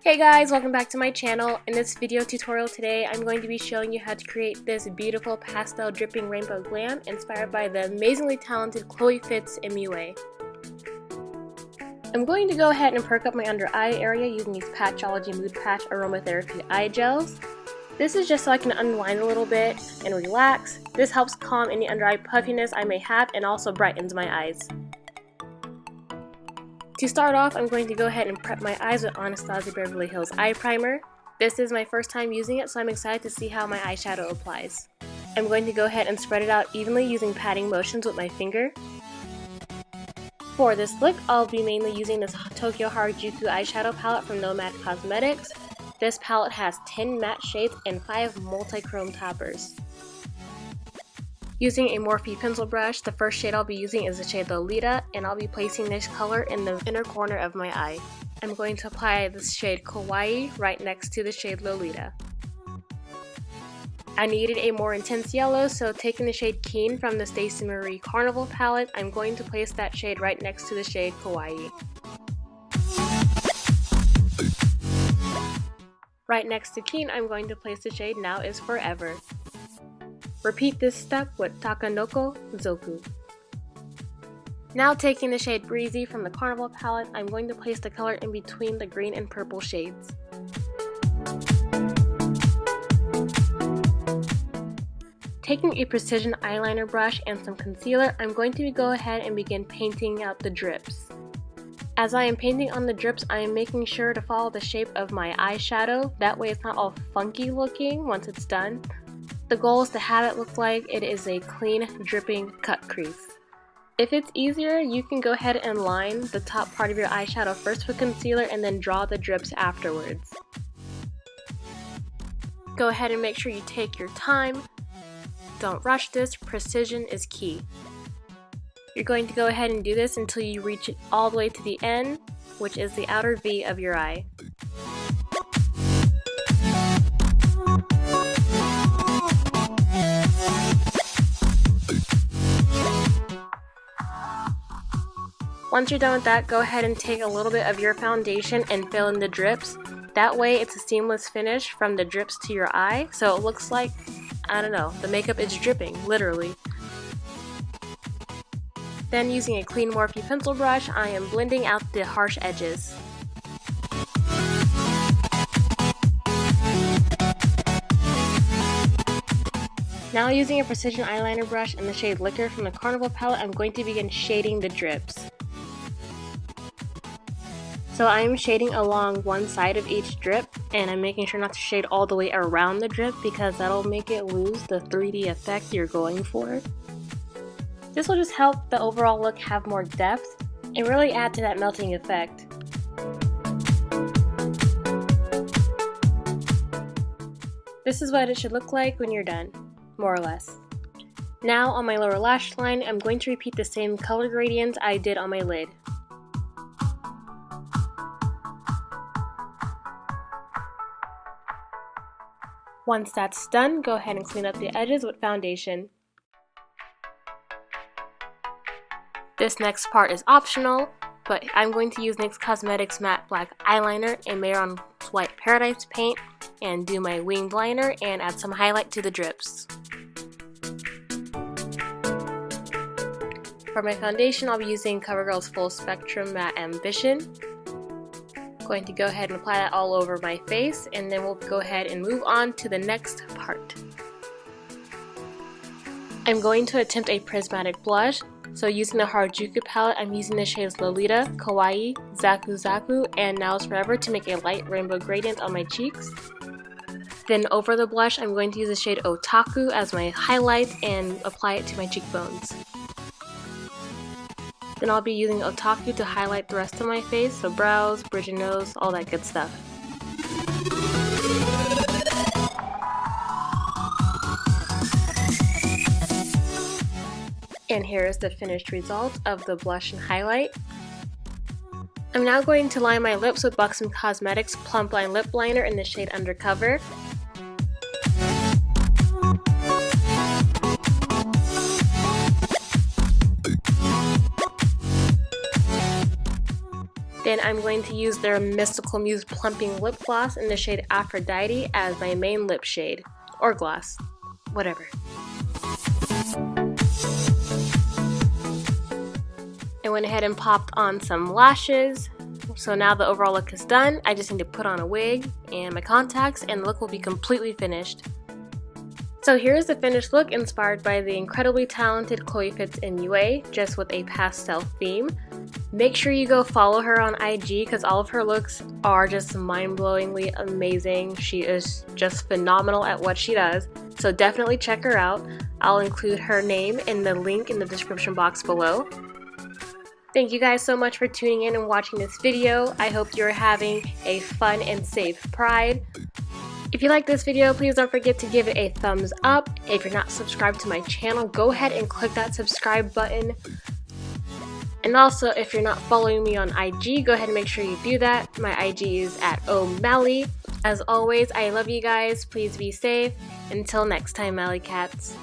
Hey guys, welcome back to my channel. In this video tutorial today, I'm going to be showing you how to create this beautiful pastel dripping rainbow glam inspired by the amazingly talented Chloe Fitz MUA. I'm going to go ahead and perk up my under eye area using these Patchology Mood Patch Aromatherapy Eye Gels. This is just so I can unwind a little bit and relax. This helps calm any under eye puffiness I may have and also brightens my eyes. To start off, I'm going to go ahead and prep my eyes with Anastasia Beverly Hills Eye Primer. This is my first time using it, so I'm excited to see how my eyeshadow applies. I'm going to go ahead and spread it out evenly using patting motions with my finger. For this look, I'll be mainly using this Tokyo Harajuku eyeshadow palette from Nomad Cosmetics. This palette has 10 matte shades and 5 multi-chrome toppers. Using a Morphe pencil brush, the first shade I'll be using is the shade Lolita, and I'll be placing this color in the inner corner of my eye. I'm going to apply this shade Kawaii right next to the shade Lolita. I needed a more intense yellow, so taking the shade Keen from the Stacey Marie Carnival palette, I'm going to place that shade right next to the shade Kawaii. Right next to Keen, I'm going to place the shade Now Is Forever. Repeat this step with Takanoko Zoku. Now taking the shade Breezy from the Carnival palette, I'm going to place the color in between the green and purple shades. Taking a precision eyeliner brush and some concealer, I'm going to go ahead and begin painting out the drips. As I am painting on the drips, I am making sure to follow the shape of my eyeshadow, that way it's not all funky looking once it's done. The goal is to have it look like it is a clean, dripping cut crease. If it's easier, you can go ahead and line the top part of your eyeshadow first with concealer and then draw the drips afterwards. Go ahead and make sure you take your time. Don't rush this, precision is key. You're going to go ahead and do this until you reach it all the way to the end, which is the outer V of your eye. Once you're done with that, go ahead and take a little bit of your foundation and fill in the drips. That way it's a seamless finish from the drips to your eye, so it looks like, I don't know, the makeup is dripping, literally. Then using a clean Morphe pencil brush, I am blending out the harsh edges. Now using a precision eyeliner brush in the shade Liquor from the Carnival palette, I'm going to begin shading the drips. So I'm shading along one side of each drip, and I'm making sure not to shade all the way around the drip because that'll make it lose the 3D effect you're going for. This will just help the overall look have more depth and really add to that melting effect. This is what it should look like when you're done, more or less. Now on my lower lash line, I'm going to repeat the same color gradient I did on my lid. Once that's done, go ahead and clean up the edges with foundation. This next part is optional, but I'm going to use NYX Cosmetics Matte Black Eyeliner and Mehron White Paradise Paint and do my winged liner and add some highlight to the drips. For my foundation, I'll be using COVERGIRL's Full Spectrum Matte Ambition. Going to go ahead and apply that all over my face, and then we'll go ahead and move on to the next part. I'm going to attempt a prismatic blush, so using the Harajuku palette, I'm using the shades Lolita, Kawaii, Zaku Zaku, and Now Is Forever to make a light rainbow gradient on my cheeks. Then over the blush, I'm going to use the shade Otaku as my highlight and apply it to my cheekbones. Then I'll be using Otaku to highlight the rest of my face, so brows, bridge of nose, all that good stuff. And here is the finished result of the blush and highlight. I'm now going to line my lips with Buxom Cosmetics Plumpline Lip Liner in the shade Undercover. Then I'm going to use their Mystical Muse Plumping Lip Gloss in the shade Aphrodite as my main lip shade. Or gloss. Whatever. I went ahead and popped on some lashes. So now the overall look is done. I just need to put on a wig and my contacts and the look will be completely finished. So here's the finished look inspired by the incredibly talented Chloe Fitz in UA, just with a pastel theme. Make sure you go follow her on IG because all of her looks are just mind-blowingly amazing. She is just phenomenal at what she does, so definitely check her out. I'll include her name in the link in the description box below. Thank you guys so much for tuning in and watching this video. I hope you're having a fun and safe Pride. If you like this video, please don't forget to give it a thumbs up. If you're not subscribed to my channel, go ahead and click that subscribe button. And also, if you're not following me on IG, go ahead and make sure you do that. My IG is @O'Malley. As always, I love you guys. Please be safe. Until next time, Malley Cats.